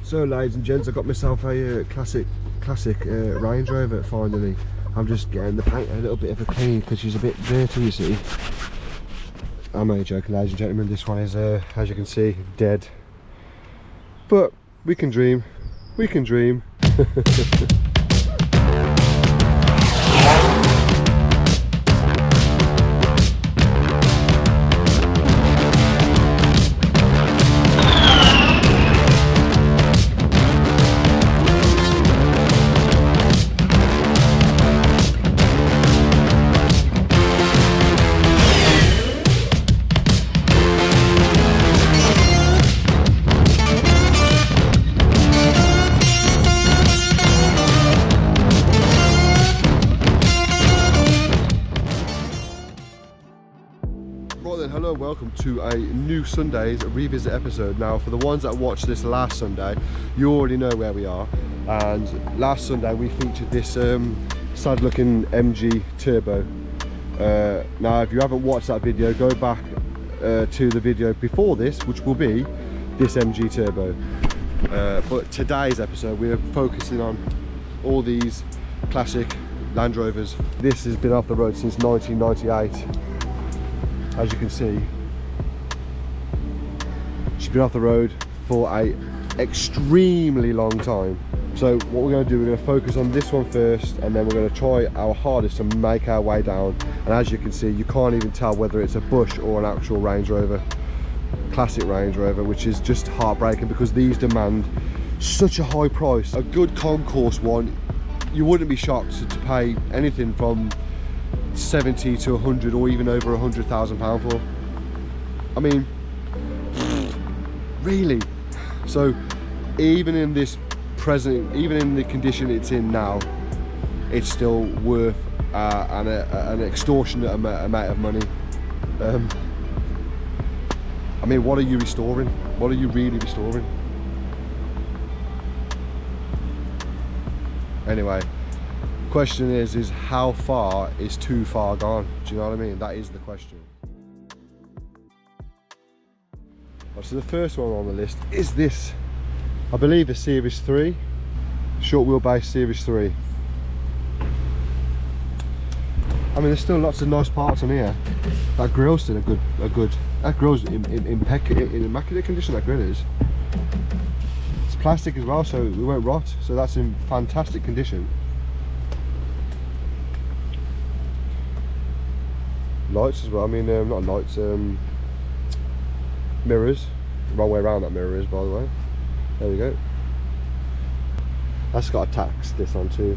So ladies and gents, I got myself a classic Range Rover finally. I'm just getting the paint a little bit of a clean because she's a bit dirty, you see. I'm only joking, ladies and gentlemen. This one is, as you can see, dead. But we can dream. We can dream. Hello and welcome to a new Sunday's revisit episode. Now, for the ones that watched this last Sunday, you already know where we are. And last Sunday we featured this sad looking MG Turbo. Now, if you haven't watched that video, go back to the video before this, which will be this MG Turbo. But today's episode we're focusing on all these classic Land Rovers. This has been off the road since 1998. As you can see, she's been off the road for a extremely long time. So what we're going to do, we're going to focus on this one first, and then we're going to try our hardest to make our way down. And as you can see, you can't even tell whether it's a Bush or an actual Range Rover, classic Range Rover, which is just heartbreaking because these demand such a high price. A good concourse one, you wouldn't be shocked to pay anything from 70 to 100 or even over £100,000 for. I mean, really. So even in this present, even in the condition it's in now, it's still worth an extortionate amount of money. I mean, what are you restoring? What are you really restoring? Anyway, question is how far is too far gone? Do you know what I mean? That is the question. So the first one on the list is this, I believe a Series 3, short wheelbase Series 3. I mean, there's still lots of nice parts on here. That grill's still a good. That grill's in immaculate condition. That grill is. It's plastic as well, so it won't rot. So that's in fantastic condition. Lights as well. I mean, not lights. Mirrors. Wrong way around that mirror is, by the way. There we go. That's got a tax this on too.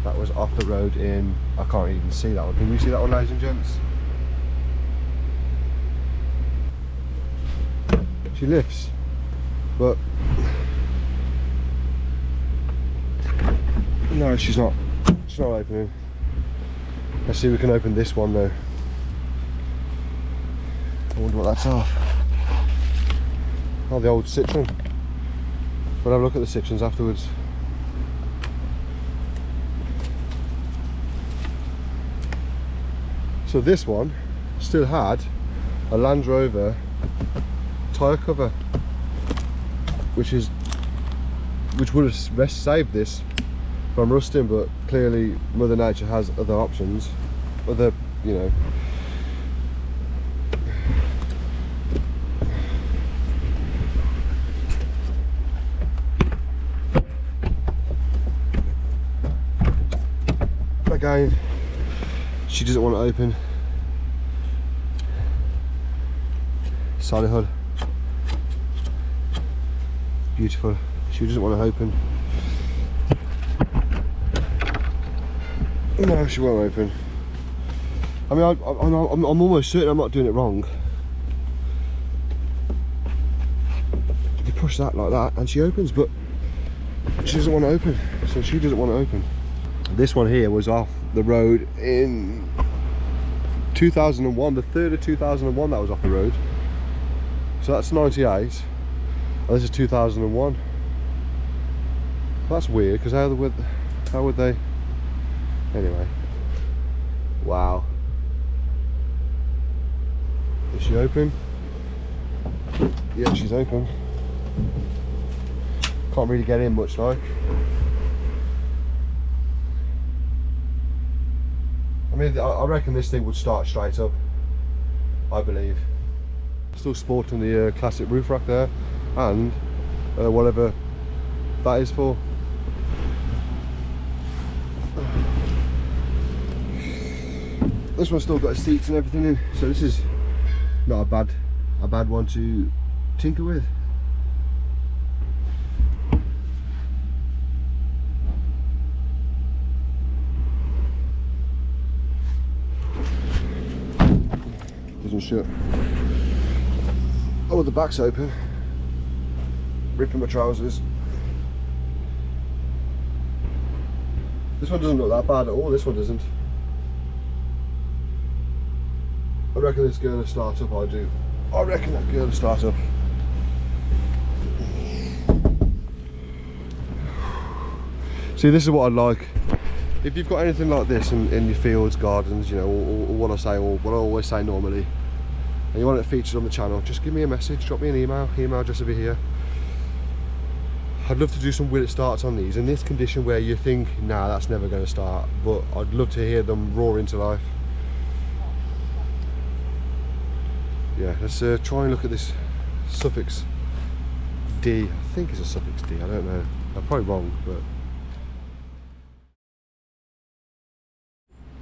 That was off the road in, I can't even see that one. Can you see that one, ladies and gents? She lifts, but no, she's not opening. Let's see if we can open this one though. I wonder what that's off. Oh, the old Citroen. We'll have a look at the Citroens afterwards. So this one still had a Land Rover tyre cover, which would have saved this from rusting, but clearly Mother Nature has other options, other, you know. Again, she doesn't want to open. Solid hood, beautiful. She doesn't want to open. No, she won't open. I mean, I'm almost certain I'm not doing it wrong. You push that like that and she opens, but she doesn't want to open. So she doesn't want to open. This one here was off the road in 2001, the 3rd of 2001 that was off the road. So that's 98, and this is 2001. Well, that's weird, because how would they, anyway. Wow. Is she open? Yeah, she's open. Can't really get in much like. I mean, I reckon this thing would start straight up, I believe. Still sporting the classic roof rack there, and whatever that is for. This one's still got seats and everything in, so this is not a bad one to tinker with. Doesn't shut. Oh, the back's open. Ripping my trousers. This one doesn't look that bad at all, this one doesn't. I reckon this girl will start up, I do. I reckon that girl will start up. See, this is what I like. If you've got anything like this in your fields, gardens, you know, or what I say, or what I always say normally, and you want it featured on the channel, just give me a message, drop me an email address will be here. I'd love to do some will starts on these in this condition where you think, nah, that's never going to start, but I'd love to hear them roar into life. Yeah, let's try and look at this suffix D. I think it's a suffix D, I don't know. I'm probably wrong, but...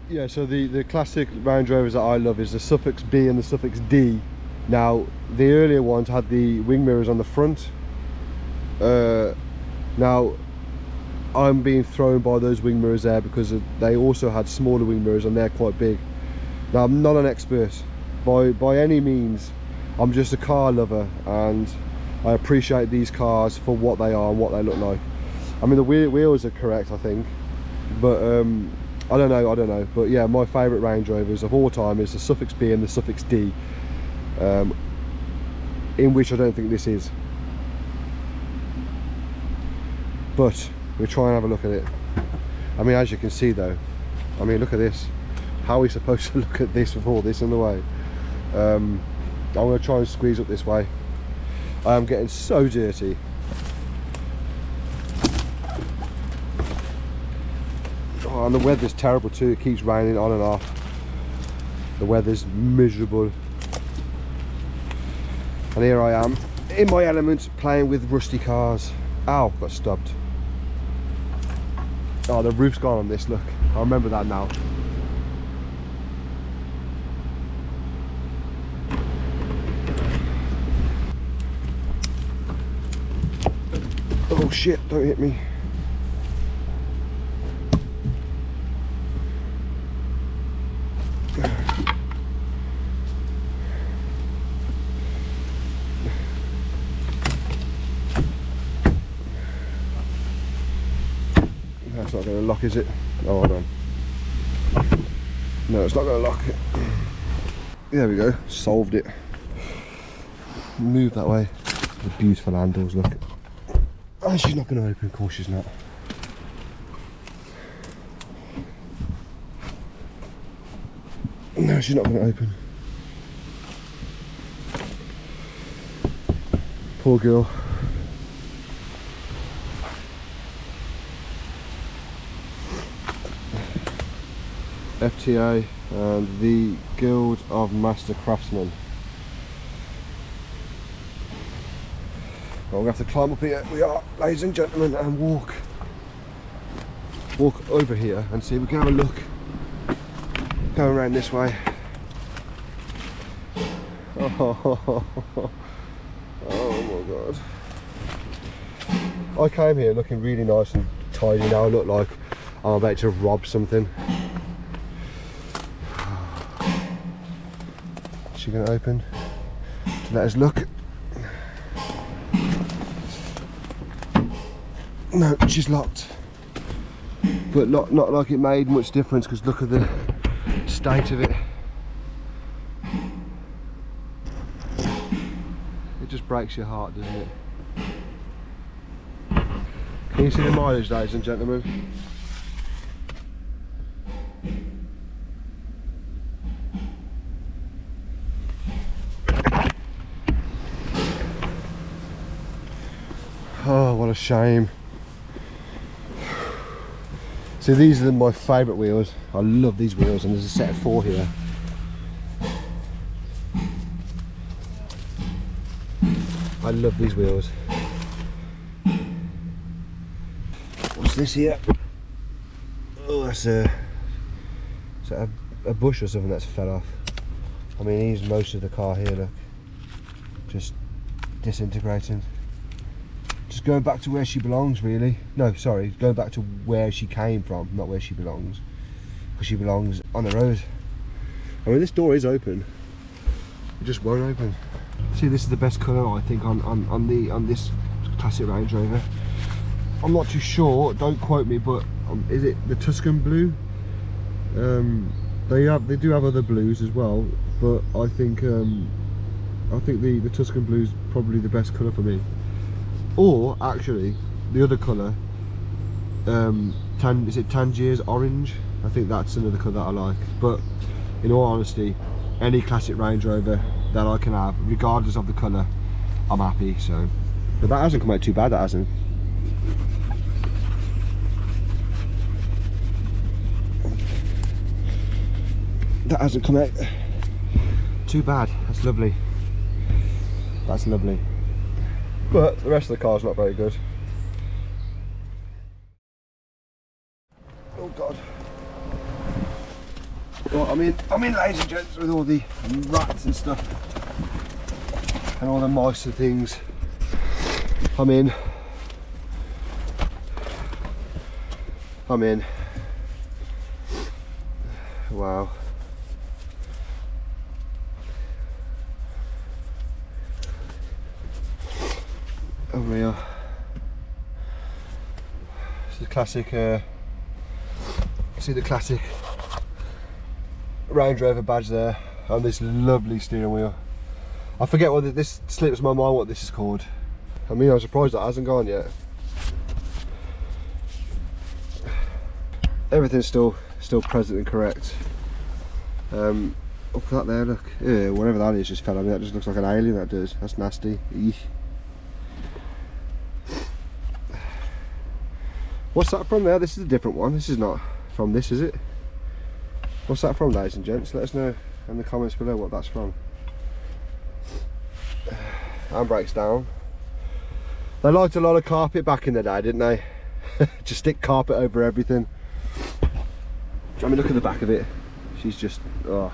Yeah, so the classic Range Rovers that I love is the suffix B and the suffix D. Now, the earlier ones had the wing mirrors on the front. Now, I'm being thrown by those wing mirrors there because they also had smaller wing mirrors and they're quite big. Now, I'm not an expert by any means. I'm just a car lover and I appreciate these cars for what they are and what they look like. I mean, the wheels are correct, I think, but I don't know. But yeah, my favourite Range Rovers of all time is the suffix B and the suffix D, in which I don't think this is. But we'll try and have a look at it. I mean, as you can see though, I mean, look at this. How are we supposed to look at this with all this in the way? I'm going to try and squeeze up this way. I am getting so dirty. Oh, and the weather's terrible too. It keeps raining on and off. The weather's miserable. And here I am in my element playing with rusty cars. Ow, got stubbed. Oh, the roof's gone on this, look. I remember that now. Oh shit, don't hit me. That's not going to lock, is it? Oh, hold on. No, it's not going to lock it. There we go, solved it. Move that way. The beautiful handles, look. Oh, she's not going to open, of course she's not. No, she's not going to open. Poor girl. FTA and the Guild of Master Craftsmen. Well, we have to climb up here, we are, ladies and gentlemen, and walk over here and see if we can have a look. Going around this way. Oh my god. I came here looking really nice and tidy. Now I look like I'm about to rob something. Is she going to open to let us look? No, she's locked. But not like it made much difference, because look at the state of it. It just breaks your heart, doesn't it? Can you see the mileage, ladies and gentlemen? what a shame. See, these are my favourite wheels. I love these wheels, and there's a set of 4 here. I love these wheels. What's this here? Oh, that's a bush or something that's fell off. I mean, here's most of the car here, look. Just disintegrating. Just going back to where she belongs, really. No, sorry, going back to where she came from, not where she belongs. Because she belongs on the road. I mean, this door is open. It just won't open. See, this is the best colour, I think, on this classic Range Rover. I'm not too sure, don't quote me, but is it the Tuscan blue? They do have other blues as well, but I think the Tuscan blue is probably the best colour for me. Or actually, the other colour, is it Tangier's orange? I think that's another colour that I like. But in all honesty, any classic Range Rover that I can have, regardless of the colour, I'm happy. So, but that hasn't come out too bad. That hasn't. That hasn't come out too bad. That's lovely. That's lovely. But the rest of the car's not very good. Oh God. Well, I'm in, ladies and gents, with all the rats and stuff and all the mice and things. I'm in. Wow. Unreal. This is classic. See the classic Range Rover badge there on this lovely steering wheel. I forget what this slips my mind what this is called. I mean, I'm surprised that hasn't gone yet. Everything's still present and correct. Look at that there, look. Yeah, whatever that is just fell on me. That just looks like an alien, that does. That's nasty. Eesh. What's that from there? This is a different one. This is not from this, is it? What's that from, ladies and gents? Let us know in the comments below what that's from. Handbrake's down. They liked a lot of carpet back in the day, didn't they? Just stick carpet over everything. I mean, look at the back of it. She's just, oh.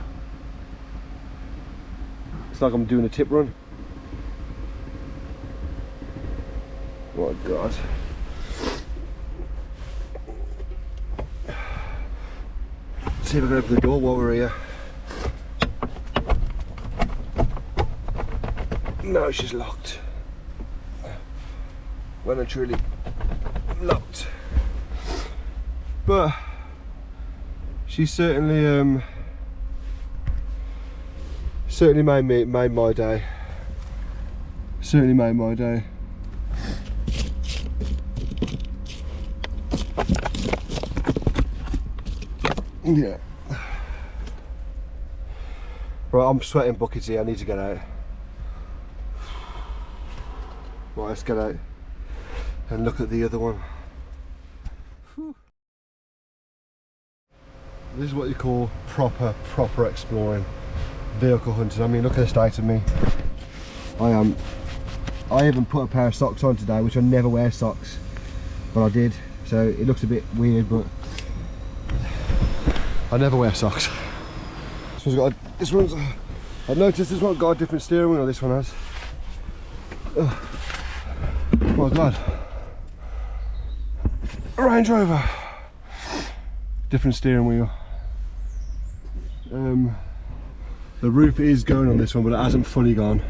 It's like I'm doing a tip run. Oh God. See if I can open the door while we're here. No, she's locked. Well and truly locked. But she certainly made my day. Certainly made my day. Yeah. Right, I'm sweating buckets here. I need to get out. Right, let's get out and look at the other one. Whew. This is what you call proper exploring, vehicle hunting. I mean, look at the state of me. I even put a pair of socks on today, which I never wear socks, but I did. So it looks a bit weird, but I never wear socks. This one's I've noticed this one's got a different steering wheel. This one has. Oh my God. A Range Rover. Different steering wheel. The roof is going on this one, but it hasn't fully gone.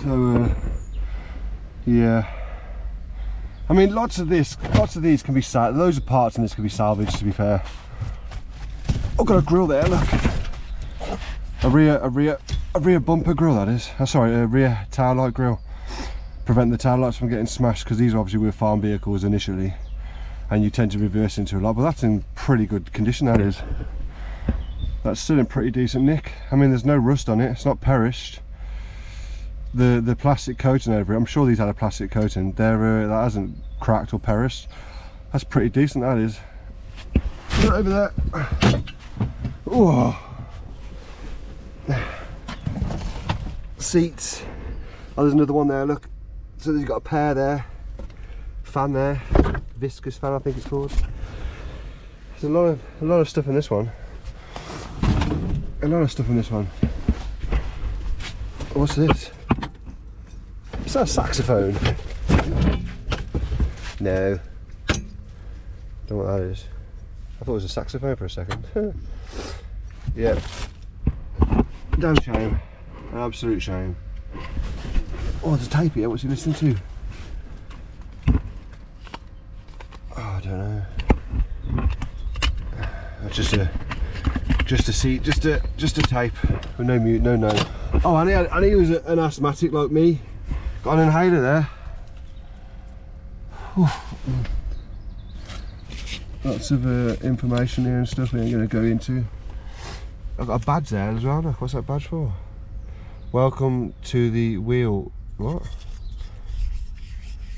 So yeah. I mean, lots of these can be salvaged. Loads of parts in this can be salvaged, to be fair. I've got a grill there, look. A rear bumper grill, that is. Oh, sorry, a rear tail light grill. Prevent the tail lights from getting smashed, because these obviously were farm vehicles initially, and you tend to reverse into a lot. But that's in pretty good condition, that is. That's still in pretty decent nick. I mean, there's no rust on it. It's not perished. the plastic coating over it. I'm sure these had a plastic coating. That hasn't cracked or perished. That's pretty decent, that is. Put it over there. Oh. Seats. Oh, there's another one there, look. So you've got a pair there. Fan there. Viscous fan, I think it's called. There's a lot of stuff in this one. A lot of stuff in this one. What's this? Is that a saxophone? No. Don't know what that is. I thought it was a saxophone for a second. Yeah. Damn shame. An absolute shame. Oh, there's a tape here. What's he listening to? Oh, I don't know. Just a seat, just a tape with no mute, no. Oh, and he was an asthmatic like me. Got an inhaler there. Whew. Lots of information here and stuff we ain't going to go into. I've got a badge there as well. Look, what's that badge for? Welcome to the wheel. What?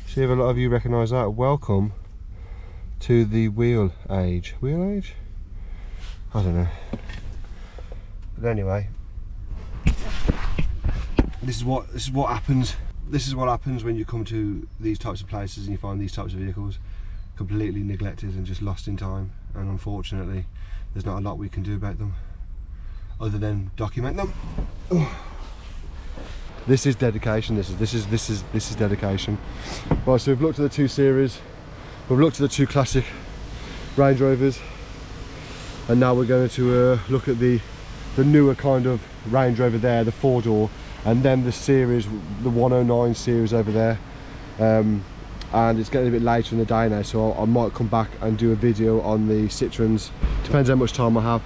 See if a lot of you recognise that. Welcome to the wheel age. Wheel age? I don't know. But anyway, this is what happens. This is what happens when you come to these types of places and you find these types of vehicles completely neglected and just lost in time. And unfortunately, there's not a lot we can do about them other than document them. This is dedication. This is dedication. Right, so we've looked at the 2 series, we've looked at the 2 classic Range Rovers, and now we're going to look at the newer kind of Range Rover there, the 4-door, and then the series, the 109 series over there. And it's getting a bit later in the day now, so I might come back and do a video on the Citroens. Depends how much time I have,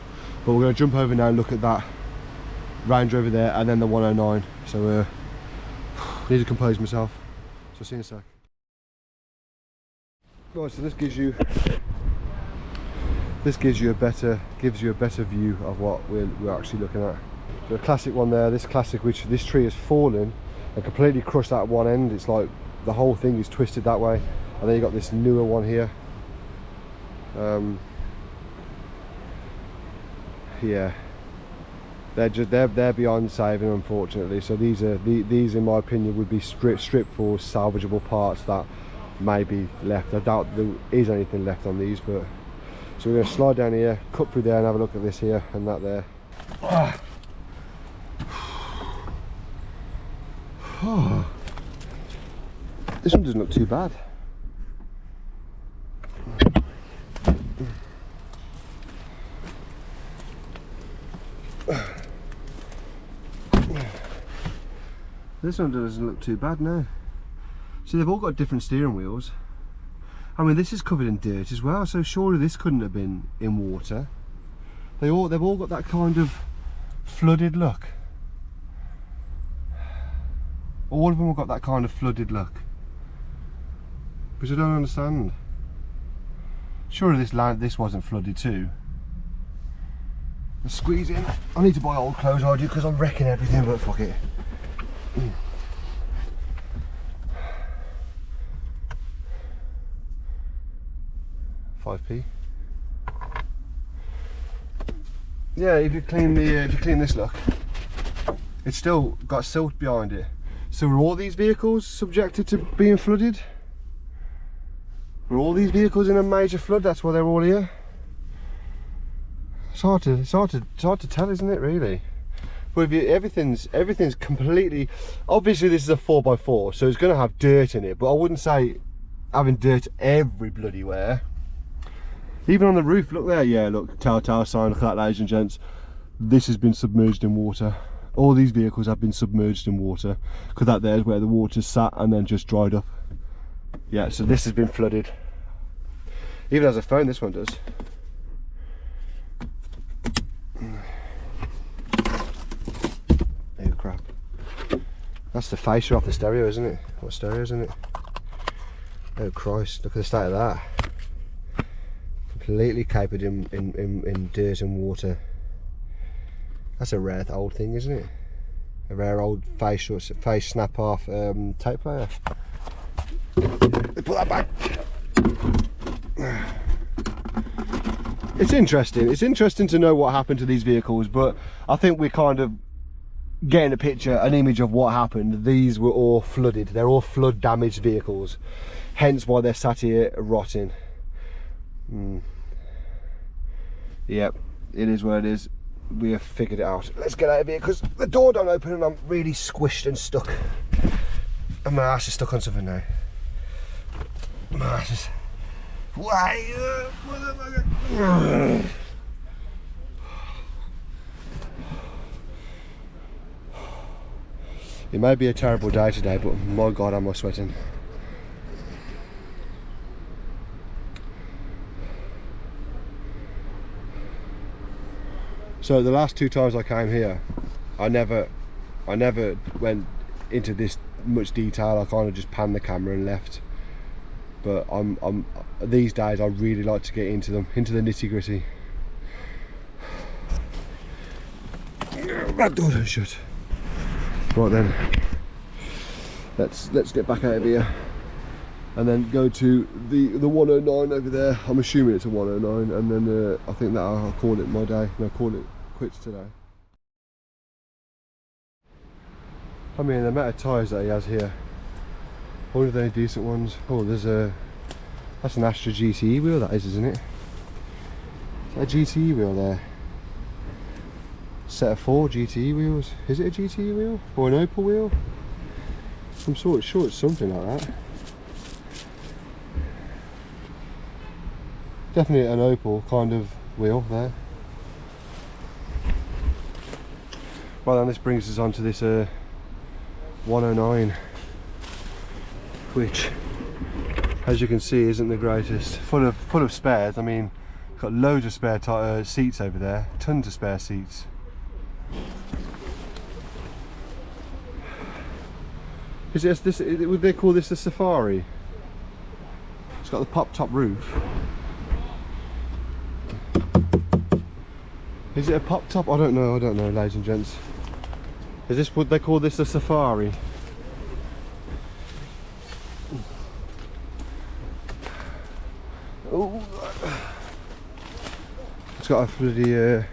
but we're going to jump over now and look at that Range Rover there, and then the 109. So need to compose myself, so see you in a sec. Right, so this gives you a better view of what we're actually looking at. So the classic one there, this classic, which this tree has fallen and completely crushed that one end. It's like the whole thing is twisted that way, and then you got this newer one here. Yeah, they're beyond saving, unfortunately. So these in my opinion would be stripped for salvageable parts that may be left. I doubt there is anything left on these, but so we're going to slide down here, cut through there, and have a look at this here and that there. This one doesn't look too bad. This one doesn't look too bad now. See, they've all got different steering wheels. I mean, this is covered in dirt as well, so surely this couldn't have been in water. They've all got that kind of flooded look. All of them have got that kind of flooded look, which I don't understand. Surely this wasn't flooded too. Let's squeeze in. I need to buy old clothes, I do, because I'm wrecking everything, but fuck it. 5p. Yeah, if you clean this, look, it's still got silt behind it. So were all these vehicles subjected to being flooded? Were all these vehicles in a major flood? That's why they're all here. It's hard to tell, isn't it, really? But if everything's completely, obviously this is a 4x4, so it's going to have dirt in it, but I wouldn't say having dirt every bloody where. Even on the roof, look there, yeah, look, telltale sign, look at that, ladies and gents. This has been submerged in water. All these vehicles have been submerged in water, because that there's where the water sat and then just dried up. Yeah, so this has been flooded. Even as a phone, this one does. Oh crap. That's the fascia off the stereo, isn't it? What stereo, isn't it? Oh Christ, look at the state of that. Completely capered in dirt and water. That's a rare old thing, isn't it? A rare old face snap off tape player. Put that back. It's interesting. It's interesting to know what happened to these vehicles, but I think we're kind of getting a picture, an image of what happened. These were all flooded. They're all flood damaged vehicles, hence why they're sat here rotting. Yep, it is what it is. We have figured it out. Let's get out of here because the door don't open and I'm really squished and stuck. And my ass is stuck on something now. My ass is... Why? It may be a terrible day today, but my God, am I sweating. So the last 2 times I came here, I never went into this much detail. I kind of just panned the camera and left. But these days I really like to get into them, into the nitty gritty. That door don't shut. Right then, let's get back out of here and then go to the 109 over there. I'm assuming it's a 109, and then I think that I'll call it my day. No, call it quits today. I mean, the amount of tyres that he has here. I wonder if they're any decent ones. Oh, there's that's an Astra GTE wheel, that is, isn't it? Is that a GTE wheel there? Set of 4 GTE wheels. Is it a GTE wheel or an Opel wheel? I'm sure it's something like that. Definitely an Opel kind of wheel there. Well, then this brings us on to this 109, which, as you can see, isn't the greatest. Full of spares. I mean, got loads of spare seats over there. Tons of spare seats. Is this? Would they call this a Safari? It's got the pop-top roof. Is it a pop-top? I don't know, ladies and gents. Is this, would they call this a Safari? Oh, it's got a bloody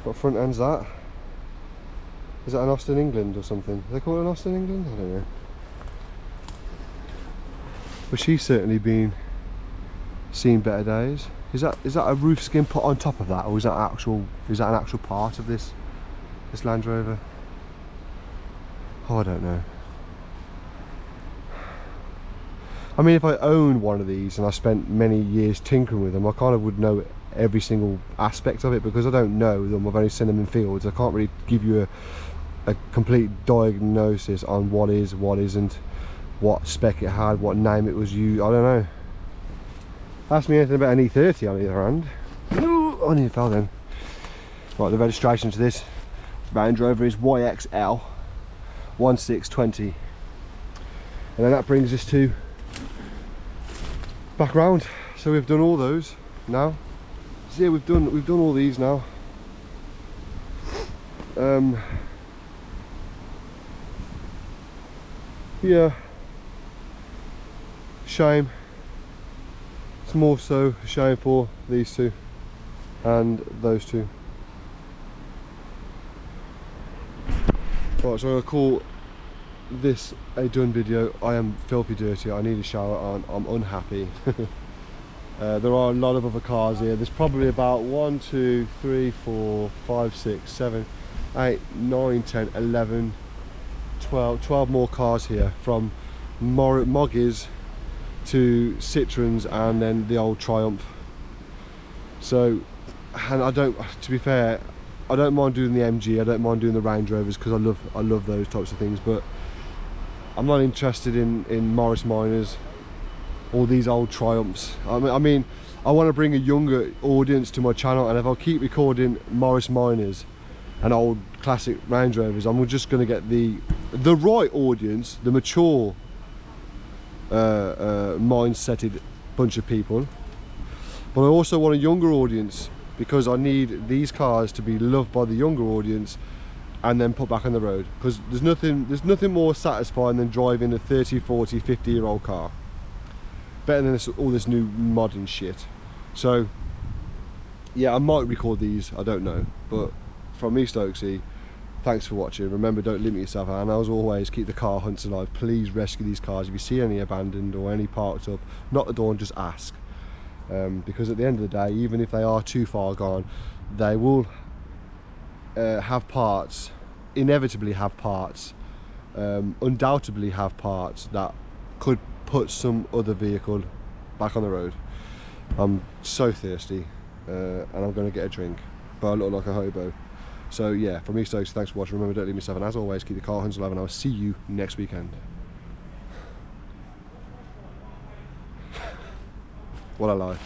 what front end's that? Is that an Austin England or something? Do they call it an Austin England? I don't know. But she's certainly seen better days. Is that a roof skin put on top of that, or is that an actual part of this Land Rover? Oh, I don't know. I mean, if I owned one of these and I spent many years tinkering with them, I kind of would know every single aspect of it, because I don't know them. I've only seen them in fields. I can't really give you a complete diagnosis on what is, what isn't, what spec it had, what name it was used. I don't know. Ask me anything about an E30 on the other hand. Oh, I nearly fell then. Right, the registration to this Range Rover is YXL 1620, and then that brings us to back round. So we've done all those now. So yeah, we've done all these now. Yeah, shame. It's more so a shame for these two and those two. Right, so I'm going to call this a done video. I am filthy dirty. I need a shower on. I'm unhappy. There are a lot of other cars here. There's probably about 1, 2, 3, 4, 5, 6, 7, 8, 9, 10, 11, 12 more cars here, from Moggies to Citroens and then the old Triumph. So, and to be fair, I don't mind doing the MG, I don't mind doing the Range Rovers, because I love those types of things, but I'm not interested in Morris Minors or these old Triumphs. I mean, I want to bring a younger audience to my channel, and if I keep recording Morris Minors and old classic Range Rovers, I'm just going to get the right audience, the mature mindseted bunch of people. But I also want a younger audience, because I need these cars to be loved by the younger audience and then put back on the road, because there's nothing more satisfying than driving a 30, 40, 50-year-old car. Better than all this new modern shit. So yeah, I might record these, I don't know, but from me, Stokesy, thanks for watching. Remember, don't limit yourself, and as always, keep the car hunts alive. Please rescue these cars. If you see any abandoned or any parked up, knock the door and just ask, because at the end of the day, even if they are too far gone, they will have parts, inevitably have parts, undoubtedly have parts that could put some other vehicle back on the road. I'm so thirsty, and I'm going to get a drink, but I look like a hobo. So yeah, from me, Stokes, thanks for watching. Remember, don't leave yourself, and as always, keep the car hunts alive, and I'll see you next weekend. What a lie.